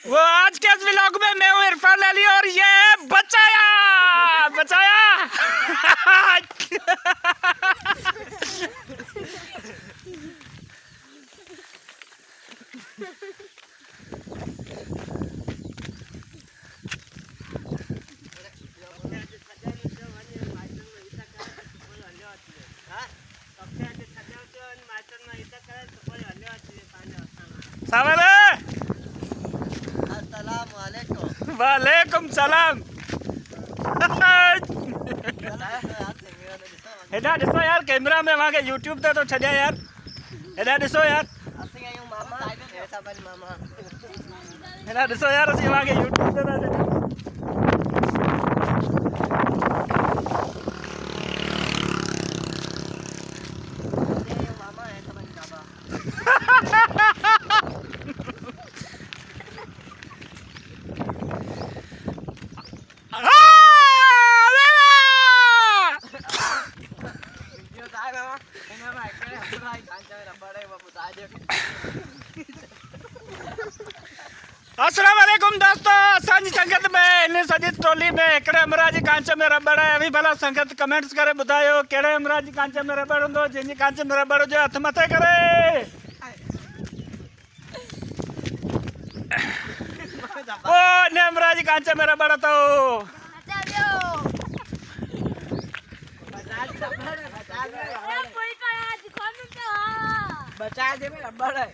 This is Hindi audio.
वो आज के इस व्लॉग में मैं हूँ इरफान अली और ये है बचाया बचाया। वालेकुम सलाम। हेडा दिसो यार कैमरा में वहाँ के यूट्यूब ते तो छड़िया यार। हेडा दिसो यार हेडा दिसो यार असी वहाँ के यूट्यूब ते तो अस्सलाम वालेकुम दोस्तों। असांजी संगत में इन सॼी टोली में हिकिड़े अमराज जी कांच में रबड़ है। अभी भला संगत कमेंट्स करे ॿुधायो कहिड़े अमराज जी कांच में रबड़ हूंदो। जंहिंजी कांच में रबड़ हुजे हथ मथे करे। ओ इन अमराज जी कांच में रबड़ तो बचा दे में रबड़ है।